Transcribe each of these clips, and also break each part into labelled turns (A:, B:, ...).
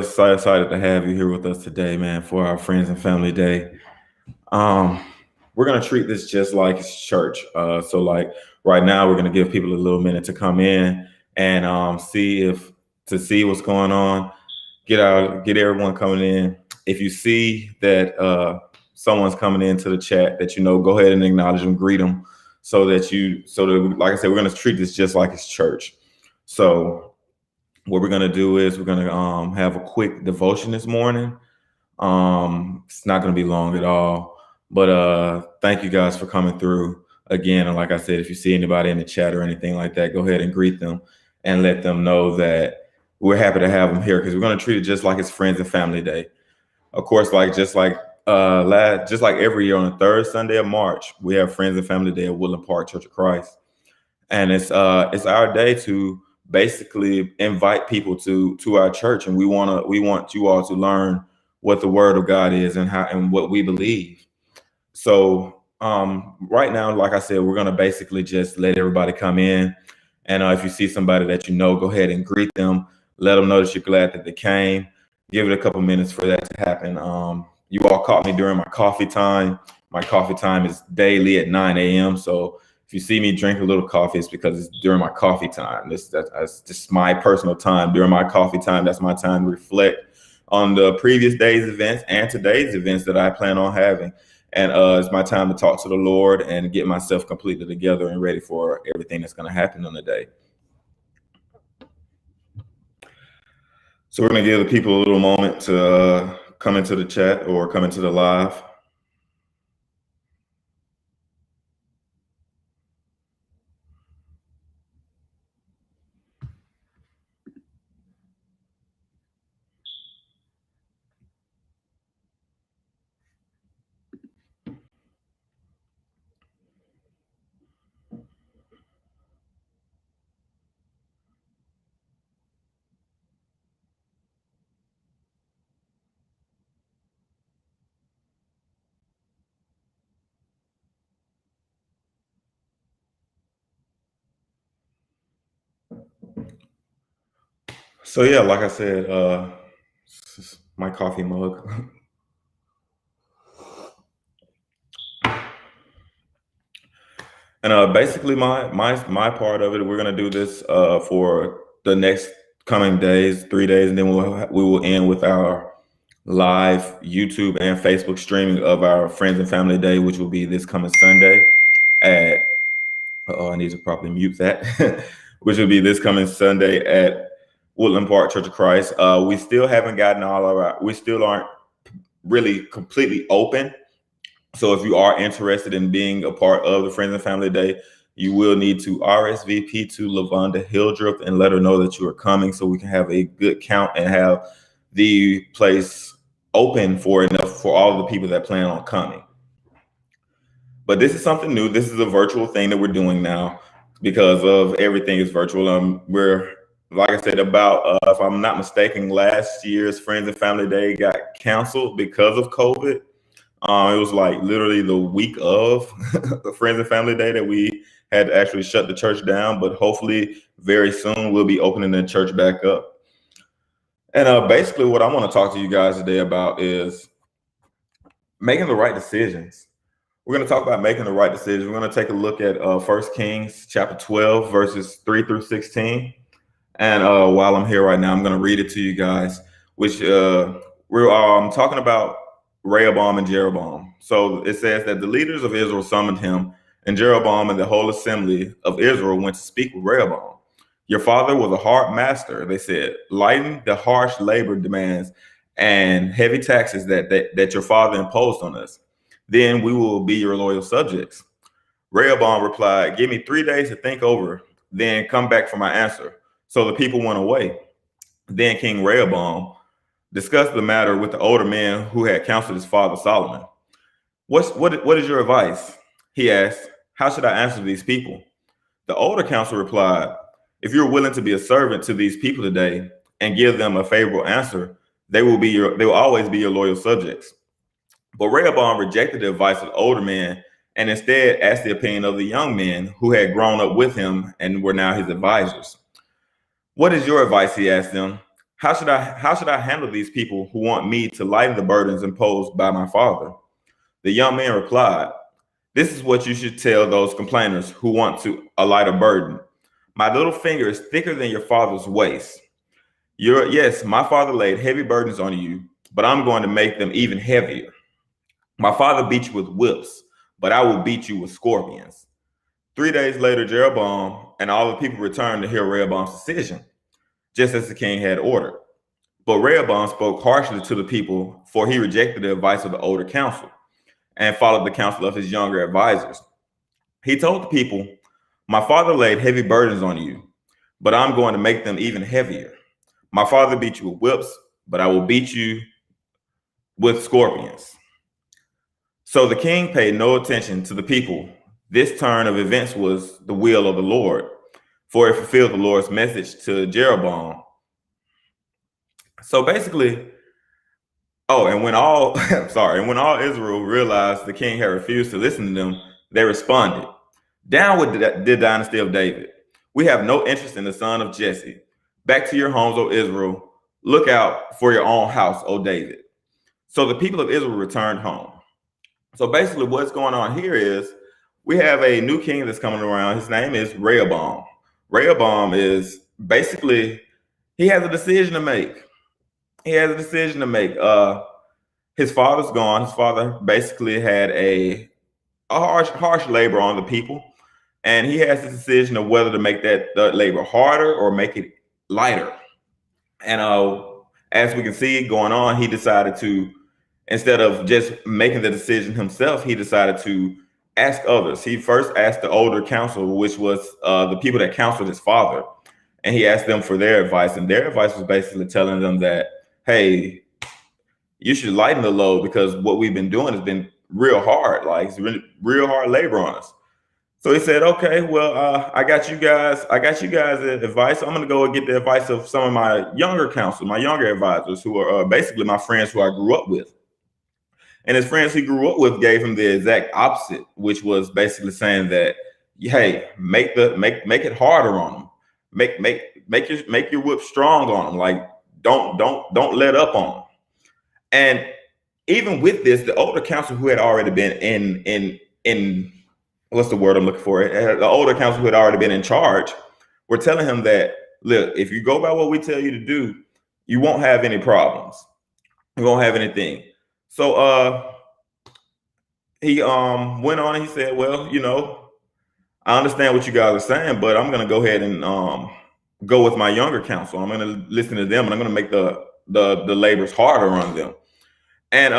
A: So excited to have you here with us today, man, for our Friends and Family Day. Um, we're gonna treat this just like it's church. So right now, we're gonna give people a little minute to come in and see what's going on. Get everyone coming in. If you see that someone's coming into the chat that you know, go ahead and acknowledge them, greet them, so that like I said, we're gonna treat this just like it's church. So what we're gonna do is we're gonna have a quick devotion this morning. It's not gonna be long at all, but thank you guys for coming through again. And like I said, if you see anybody in the chat or anything like that, go ahead and greet them and let them know that we're happy to have them here because we're gonna treat it just like it's Friends and Family Day. Of course, just like every year on the third Sunday of March, we have Friends and Family Day at Woodland Park Church of Christ, and it's our day to basically invite people to our church, and we want you all to learn what the Word of God is and how and what we believe. So right now, like I said, we're gonna basically just let everybody come in, and if you see somebody that you know, go ahead and greet them, let them know that you're glad that they came. Give it a couple minutes for that to happen. You all caught me during my coffee time. My coffee time is daily at 9 a.m. So if you see me drink a little coffee, it's because it's during my coffee time. That's just my personal time. During my coffee time, that's my time to reflect on the previous day's events and today's events that I plan on having. And it's my time to talk to the Lord and get myself completely together and ready for everything that's going to happen on the day. So we're going to give the people a little moment to come into the chat or come into the live. So yeah, like I said, this is my coffee mug. And basically, my part of it, we're gonna do this for the next coming days, 3 days, and then we will end with our live YouTube and Facebook streaming of our Friends and Family Day, which will be this coming Sunday at. Oh, I need to properly mute that. Which will be this coming Sunday at Woodland Park Church of Christ. We still haven't gotten all of our. We still aren't really completely open. So if you are interested in being a part of the Friends and Family Day, you will need to RSVP to Lavonda Hildreth and let her know that you are coming so we can have a good count and have the place open for enough for all of the people that plan on coming. But this is something new. This is a virtual thing that we're doing now because of everything is virtual. We're, like I said, if I'm not mistaken, last year's Friends and Family Day got canceled because of COVID. It was like literally the week of the Friends and Family Day that we had to actually shut the church down. But hopefully very soon we'll be opening the church back up. And basically what I want to talk to you guys today about is making the right decisions. We're going to talk about making the right decisions. We're going to take a look at 1 Kings chapter 12, verses 3 through 16. And while I'm here right now, I'm going to read it to you guys, which we're talking about Rehoboam and Jeroboam. So it says that the leaders of Israel summoned him, and Jeroboam and the whole assembly of Israel went to speak with Rehoboam. Your father was a hard master, they said. Lighten the harsh labor demands and heavy taxes that your father imposed on us. Then we will be your loyal subjects. Rehoboam replied, give me 3 days to think over, then come back for my answer. So the people went away. Then King Rehoboam discussed the matter with the older men who had counseled his father Solomon. What is your advice? He asked. How should I answer these people? The older counsel replied, if you're willing to be a servant to these people today and give them a favorable answer, they will always be your loyal subjects. But Rehoboam rejected the advice of the older men and instead asked the opinion of the young men who had grown up with him and were now his advisors. What is your advice? He asked them. How should I handle these people who want me to lighten the burdens imposed by my father?" The young man replied, "This is what you should tell those complainers who want to a lighter burden. My little finger is thicker than your father's waist. Yes, my father laid heavy burdens on you, but I'm going to make them even heavier. My father beat you with whips, but I will beat you with scorpions." 3 days later, Jeroboam and all the people returned to hear Rehoboam's decision, just as the king had ordered. But Rehoboam spoke harshly to the people, for he rejected the advice of the older council and followed the counsel of his younger advisors. He told the people, "My father laid heavy burdens on you, but I'm going to make them even heavier. My father beat you with whips, but I will beat you with scorpions." So the king paid no attention to the people. This turn of events was the will of the Lord, for it fulfilled the Lord's message to Jeroboam. So basically, and when all when all Israel realized the king had refused to listen to them, they responded, "Down with the dynasty of David. We have no interest in the son of Jesse. Back to your homes, O Israel. Look out for your own house, O David." So the people of Israel returned home. So basically what's going on here is we have a new king that's coming around. His name is Rehoboam. Rehoboam is basically, he has a decision to make. His father's gone. His father basically had a harsh labor on the people. And he has the decision of whether to make that labor harder or make it lighter. And as we can see going on, he decided to, instead of just making the decision himself, he decided to ask others. He first asked the older council, which was the people that counseled his father. And he asked them for their advice. And their advice was basically telling them that, hey, you should lighten the load because what we've been doing has been real hard. Like, it's really real hard labor on us. So he said, "Okay, well, I got you guys advice. I'm going to go and get the advice of some of my younger counsel, my younger advisors, who are basically my friends who I grew up with." And his friends he grew up with gave him the exact opposite, which was basically saying that, hey, make it harder on them. Make your whip strong on them. Like, don't let up on them. And even with this, the older council who had already been in what's the word I'm looking for? The older council who had already been in charge were telling him that, look, if you go by what we tell you to do, you won't have any problems. You won't have anything. So he went on and he said, "Well, I understand what you guys are saying, but I'm going to go ahead and go with my younger council. I'm going to listen to them, and I'm going to make the labors harder on them." And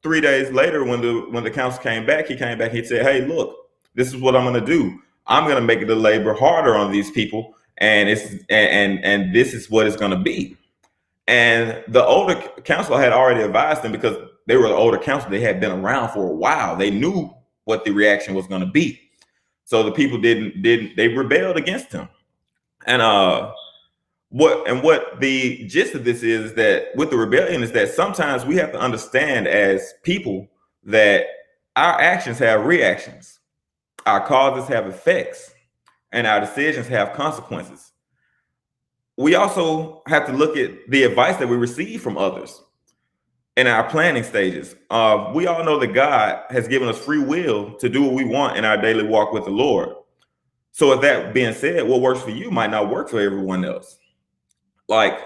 A: 3 days later, when the council came back, he said, "Hey, look, this is what I'm going to do. I'm going to make the labor harder on these people, and this is what it's going to be." And the older council had already advised them, because they were the older council. They had been around for a while. They knew what the reaction was going to be. So the people they rebelled against him. And what the gist of this is that with the rebellion is that sometimes we have to understand as people that our actions have reactions, our causes have effects, and our decisions have consequences. We also have to look at the advice that we receive from others in our planning stages. We all know that God has given us free will to do what we want in our daily walk with the Lord. So with that being said, what works for you might not work for everyone else. Like,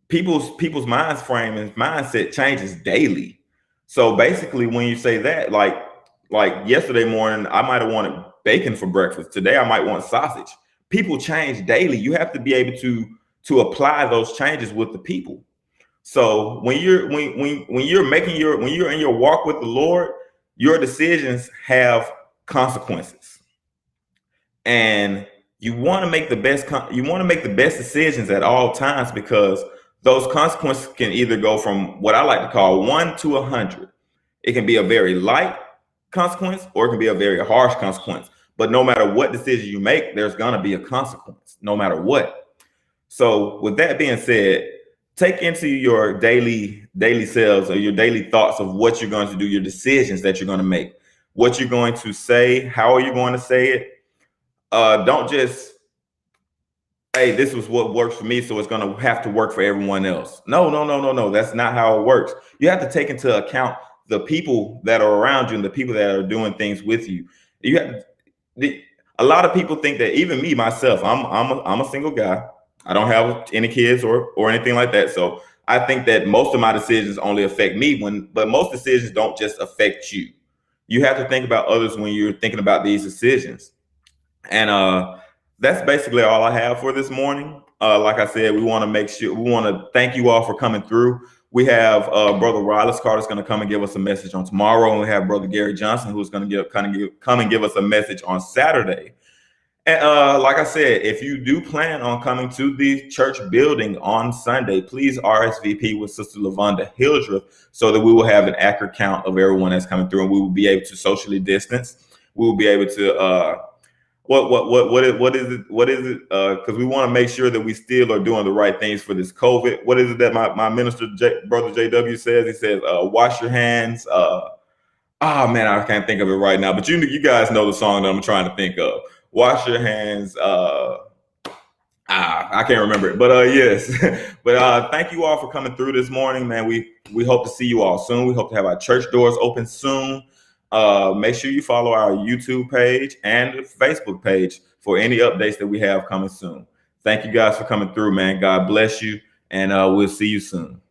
A: people's mind frame and mindset changes daily. So basically, when you say that, like yesterday morning, I might have wanted bacon for breakfast. Today, I might want sausage. People change daily. You have to be able to apply those changes with the people. So when you're in your walk with the Lord, your decisions have consequences, and you want to make the best decisions at all times, because those consequences can either go from what I like to call 1 to 100. It can be a very light consequence, or it can be a very harsh consequence. But no matter what decision you make, there's gonna be a consequence, no matter what. So with that being said, take into your daily selves, or your daily thoughts of what you're going to do, your decisions that you're going to make, what you're going to say, how are you going to say it. Don't just hey, this was what works for me, so it's gonna have to work for everyone else. No, no, no, no, no. That's not how it works. You have to take into account the people that are around you and the people that are doing things with you. You have the, a lot of people think that, even me myself, I'm a single guy. I don't have any kids or anything like that. So I think that most of my decisions only affect me, but most decisions don't just affect you. You have to think about others when you're thinking about these decisions. And that's basically all I have for this morning. Like I said, we want to make sure we want to thank you all for coming through. We have Brother Rylas Carter's going to come and give us a message on tomorrow, and we have Brother Gary Johnson who's going to come and give us a message on Saturday. And like I said, if you do plan on coming to the church building on Sunday, please RSVP with Sister Lavonda Hildreth so that we will have an accurate count of everyone that's coming through, and we will be able to socially distance. We will be able to what is it because we want to make sure that we still are doing the right things for this COVID. What is it that my minister brother JW says? He says wash your hands. Man, I can't think of it right now, but you guys know the song that I'm trying to think of. Wash your hands. I can't remember it, but yes. But thank you all for coming through this morning, man. We hope to see you all soon. We hope to have our church doors open soon. Make sure you follow our YouTube page and Facebook page for any updates that we have coming soon. Thank you guys for coming through, man. God bless you, and we'll see you soon.